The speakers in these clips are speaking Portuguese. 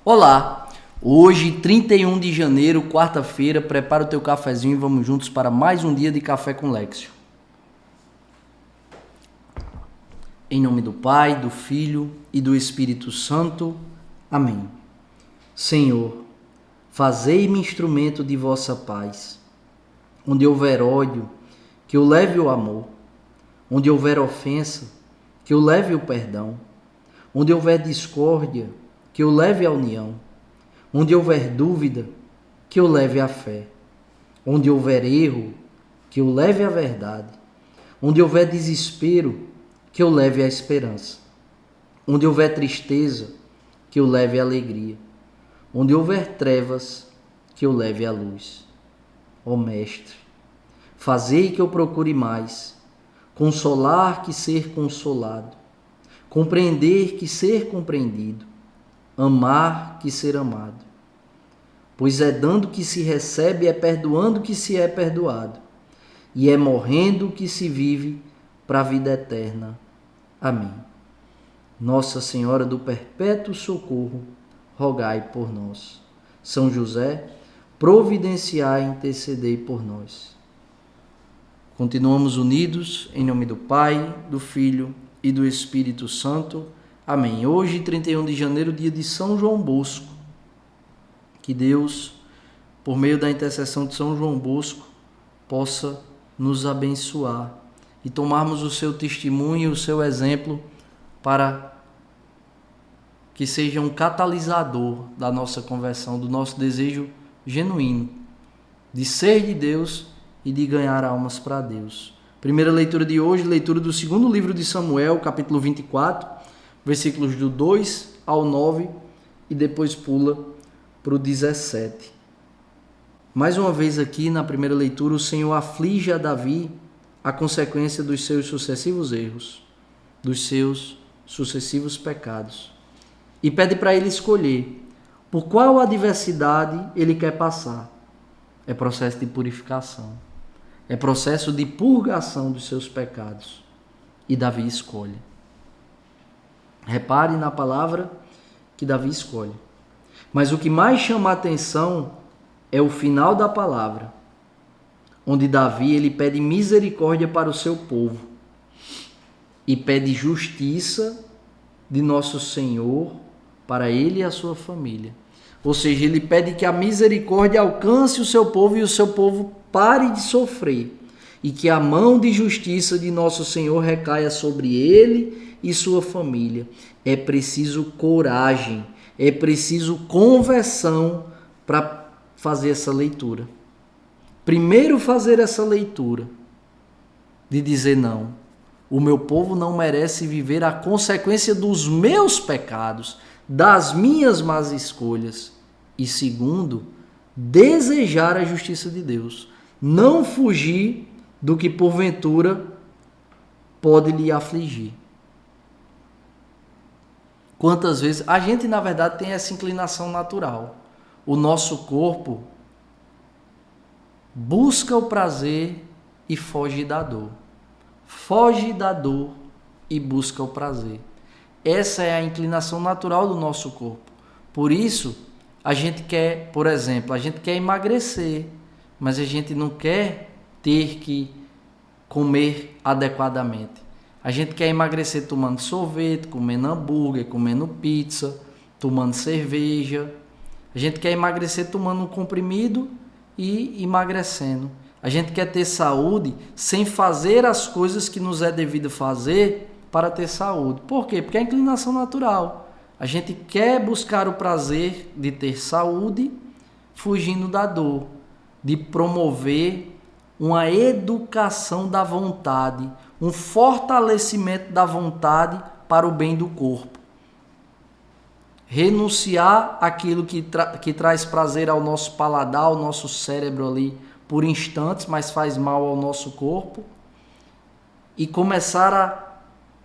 Olá, hoje 31 de janeiro, quarta-feira, prepara o teu cafezinho e vamos juntos para mais um dia de Café com Lexio. Em nome do Pai, do Filho e do Espírito Santo. Amém. Senhor, fazei-me instrumento de vossa paz. Onde houver ódio, que eu leve o amor. Onde houver ofensa, que eu leve o perdão. Onde houver discórdia, que eu leve a união. Onde houver dúvida, que eu leve a fé. Onde houver erro, que eu leve a verdade. Onde houver desespero, que eu leve a esperança. Onde houver tristeza, que eu leve a alegria. Onde houver trevas, que eu leve a luz. Ó Mestre, fazei que eu procure mais, consolar que ser consolado, compreender que ser compreendido, amar que ser amado. Pois é dando que se recebe, é perdoando que se é perdoado, e é morrendo que se vive para a vida eterna. Amém. Nossa Senhora do Perpétuo Socorro, rogai por nós. São José, providenciai e intercedei por nós. Continuamos unidos em nome do Pai, do Filho e do Espírito Santo. Amém. Hoje, 31 de janeiro, dia de São João Bosco. Que Deus, por meio da intercessão de São João Bosco, possa nos abençoar e tomarmos o seu testemunho e o seu exemplo para que seja um catalisador da nossa conversão, do nosso desejo genuíno de ser de Deus e de ganhar almas para Deus. Primeira leitura de hoje, leitura do segundo livro de Samuel, capítulo 24, versículos do 2 ao 9 e depois pula para o 17. Mais uma vez aqui na primeira leitura, o Senhor aflige a Davi a consequência dos seus sucessivos erros, dos seus sucessivos pecados, e pede para ele escolher por qual adversidade ele quer passar. É processo de purificação, é processo de purgação dos seus pecados, e Davi escolhe. Repare na palavra que Davi escolhe. Mas o que mais chama a atenção é o final da palavra, onde Davi ele pede misericórdia para o seu povo e pede justiça de nosso Senhor para ele e a sua família. Ou seja, ele pede que a misericórdia alcance o seu povo e o seu povo pare de sofrer e que a mão de justiça de nosso Senhor recaia sobre ele e sua família. É preciso coragem, é preciso conversão para fazer essa leitura. Primeiro fazer essa leitura de dizer não, o meu povo não merece viver a consequência dos meus pecados, das minhas más escolhas. E segundo, desejar a justiça de Deus, não fugir do que porventura pode lhe afligir. Quantas vezes a gente, na verdade, tem essa inclinação natural. O nosso corpo busca o prazer e foge da dor. Foge da dor e busca o prazer. Essa é a inclinação natural do nosso corpo. Por isso, a gente quer, por exemplo, a gente quer emagrecer, mas a gente não quer ter que comer adequadamente. A gente quer emagrecer tomando sorvete, comendo hambúrguer, comendo pizza, tomando cerveja. A gente quer emagrecer tomando um comprimido e emagrecendo. A gente quer ter saúde sem fazer as coisas que nos é devido fazer para ter saúde. Por quê? Porque é a inclinação natural. A gente quer buscar o prazer de ter saúde fugindo da dor, de promover uma educação da vontade, um fortalecimento da vontade para o bem do corpo. Renunciar àquilo que traz prazer ao nosso paladar, ao nosso cérebro ali por instantes, mas faz mal ao nosso corpo, e começar a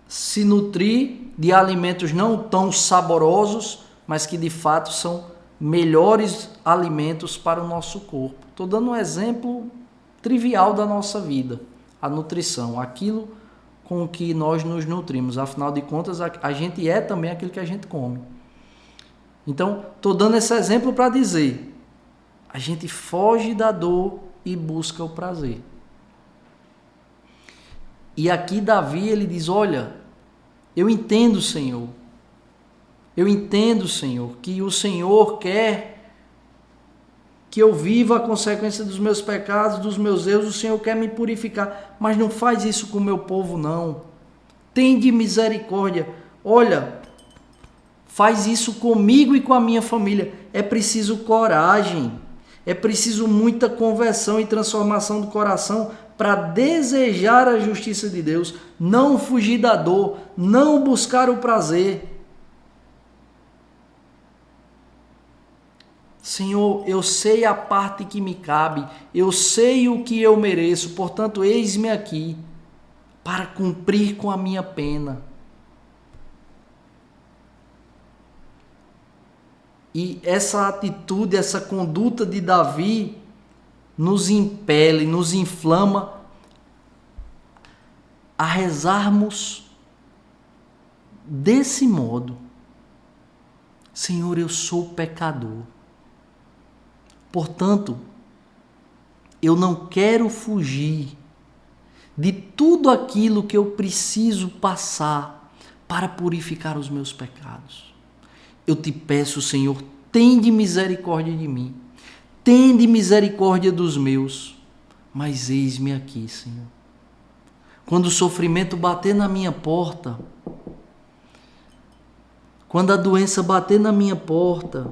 se nutrir de alimentos não tão saborosos, mas que de fato são melhores alimentos para o nosso corpo. Estou dando um exemplo trivial da nossa vida, a nutrição, aquilo com que nós nos nutrimos. Afinal de contas, a gente é também aquilo que a gente come. Então, estou dando esse exemplo para dizer, a gente foge da dor e busca o prazer. E aqui Davi, ele diz, olha, eu entendo, Senhor, que o Senhor quer que eu viva a consequência dos meus pecados, dos meus erros, o Senhor quer me purificar, mas não faz isso com o meu povo, não. Tende misericórdia. Olha, faz isso comigo e com a minha família. É preciso coragem, é preciso muita conversão e transformação do coração para desejar a justiça de Deus, não fugir da dor, não buscar o prazer. Senhor, eu sei a parte que me cabe, eu sei o que eu mereço, portanto, eis-me aqui para cumprir com a minha pena. E essa atitude, essa conduta de Davi nos impele, nos inflama a rezarmos desse modo. Senhor, eu sou pecador. Portanto, eu não quero fugir de tudo aquilo que eu preciso passar para purificar os meus pecados. Eu te peço, Senhor, tende misericórdia de mim, tende misericórdia dos meus, mas eis-me aqui, Senhor. Quando o sofrimento bater na minha porta, quando a doença bater na minha porta,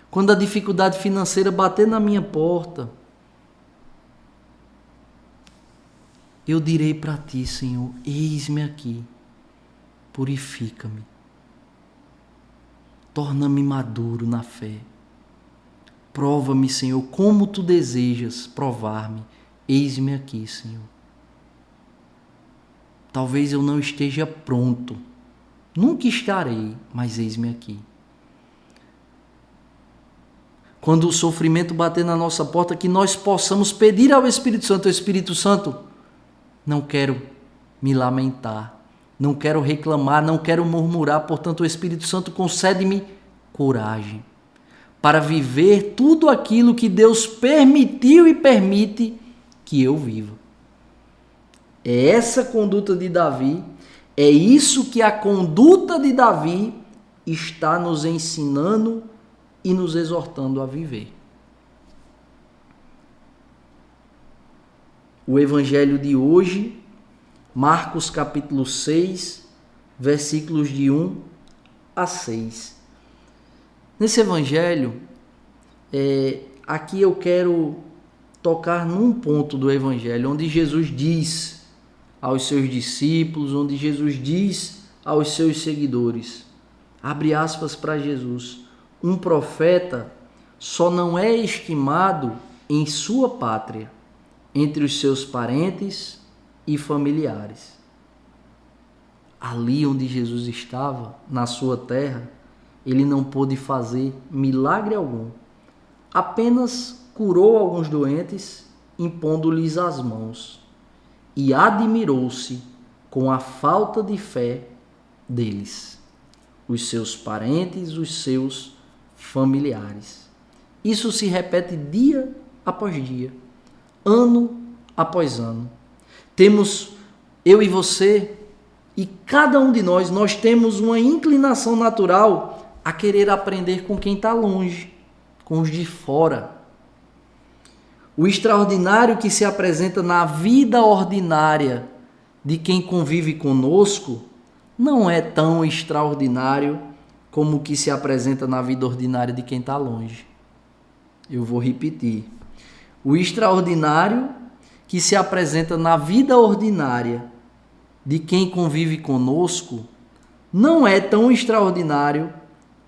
quando a dificuldade financeira bater na minha porta, eu direi para ti, Senhor, eis-me aqui, purifica-me, torna-me maduro na fé, prova-me, Senhor, como tu desejas provar-me, eis-me aqui, Senhor. Talvez eu não esteja pronto, nunca estarei, mas eis-me aqui. Quando o sofrimento bater na nossa porta, que nós possamos pedir ao Espírito Santo, não quero me lamentar, não quero reclamar, não quero murmurar, portanto o Espírito Santo concede-me coragem para viver tudo aquilo que Deus permitiu e permite que eu viva. É essa conduta de Davi, é isso que a conduta de Davi está nos ensinando e nos exortando a viver. O evangelho de hoje, Marcos capítulo 6, versículos de 1 a 6. Nesse evangelho, aqui eu quero tocar num ponto do evangelho, onde Jesus diz aos seus discípulos, onde Jesus diz aos seus seguidores, abre aspas para Jesus, um profeta só não é estimado em sua pátria, entre os seus parentes e familiares. Ali onde Jesus estava, na sua terra, ele não pôde fazer milagre algum. Apenas curou alguns doentes, impondo-lhes as mãos, e admirou-se com a falta de fé deles, os seus parentes, os seus familiares. Isso se repete dia após dia, ano após ano. Temos, eu e você, e cada um de nós temos uma inclinação natural a querer aprender com quem está longe, com os de fora. O extraordinário que se apresenta na vida ordinária de quem convive conosco não é tão extraordinário como o que se apresenta na vida ordinária de quem está longe. Eu vou repetir. O extraordinário que se apresenta na vida ordinária de quem convive conosco não é tão extraordinário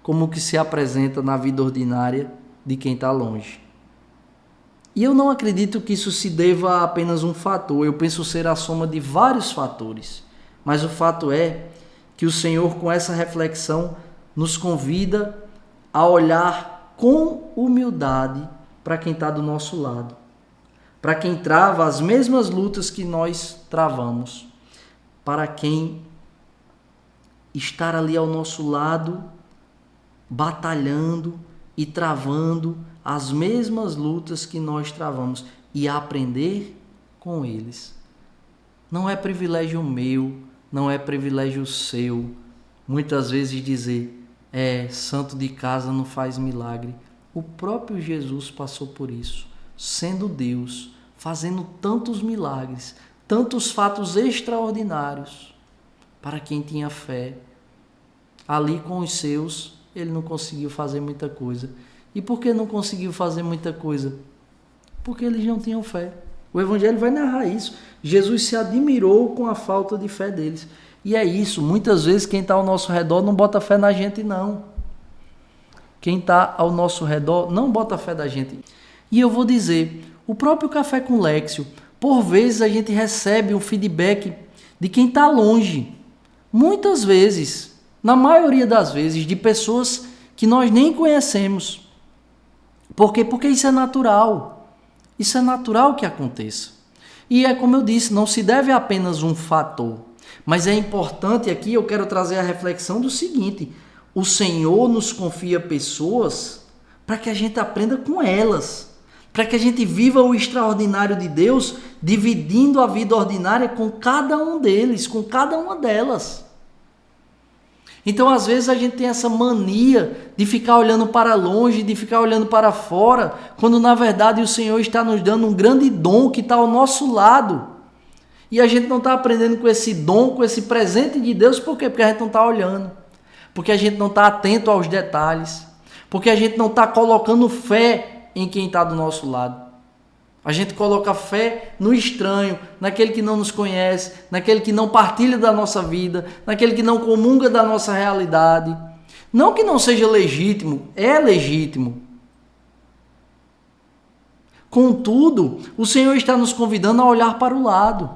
como o que se apresenta na vida ordinária de quem está longe. E eu não acredito que isso se deva a apenas um fator, eu penso ser a soma de vários fatores. Mas o fato é que o Senhor, com essa reflexão, nos convida a olhar com humildade para quem está do nosso lado, para quem trava as mesmas lutas que nós travamos, para quem estar ali ao nosso lado batalhando e travando as mesmas lutas que nós travamos e aprender com eles. Não é privilégio meu, não é privilégio seu, muitas vezes dizer, santo de casa não faz milagre. O próprio Jesus passou por isso, sendo Deus, fazendo tantos milagres, tantos fatos extraordinários para quem tinha fé. Ali com os seus, ele não conseguiu fazer muita coisa. E por que não conseguiu fazer muita coisa? Porque eles não tinham fé. O Evangelho vai narrar isso. Jesus se admirou com a falta de fé deles. E é isso, muitas vezes quem está ao nosso redor não bota fé na gente, não. Quem está ao nosso redor não bota fé da gente. E eu vou dizer, o próprio Café com Léxio, por vezes a gente recebe um feedback de quem está longe. Muitas vezes, na maioria das vezes, de pessoas que nós nem conhecemos. Por quê? Porque isso é natural. Isso é natural que aconteça. E é como eu disse, não se deve a apenas um fator. Mas é importante aqui, eu quero trazer a reflexão do seguinte: o Senhor nos confia pessoas para que a gente aprenda com elas, para que a gente viva o extraordinário de Deus, dividindo a vida ordinária com cada um deles, com cada uma delas. Então, às vezes, a gente tem essa mania de ficar olhando para longe, de ficar olhando para fora, quando, na verdade, o Senhor está nos dando um grande dom que está ao nosso lado. E a gente não está aprendendo com esse dom, com esse presente de Deus, por quê? Porque a gente não está olhando, porque a gente não está atento aos detalhes, porque a gente não está colocando fé em quem está do nosso lado. A gente coloca fé no estranho, naquele que não nos conhece, naquele que não partilha da nossa vida, naquele que não comunga da nossa realidade. Não que não seja legítimo, é legítimo. Contudo, o Senhor está nos convidando a olhar para o lado,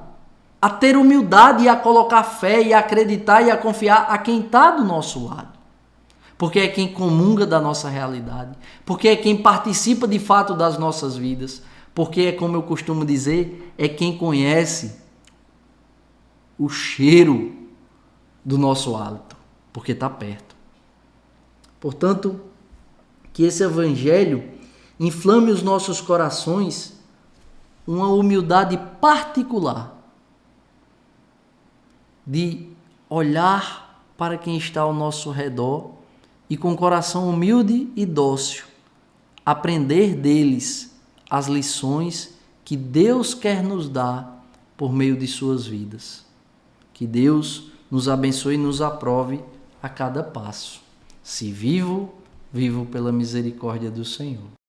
a ter humildade e a colocar fé e a acreditar e a confiar a quem está do nosso lado. Porque é quem comunga da nossa realidade, porque é quem participa de fato das nossas vidas. Porque é como eu costumo dizer, é quem conhece o cheiro do nosso hálito, porque está perto. Portanto, que esse Evangelho inflame os nossos corações uma humildade particular de olhar para quem está ao nosso redor e com coração humilde e dócil, aprender deles as lições que Deus quer nos dar por meio de suas vidas. Que Deus nos abençoe e nos aprove a cada passo. Se vivo, vivo pela misericórdia do Senhor.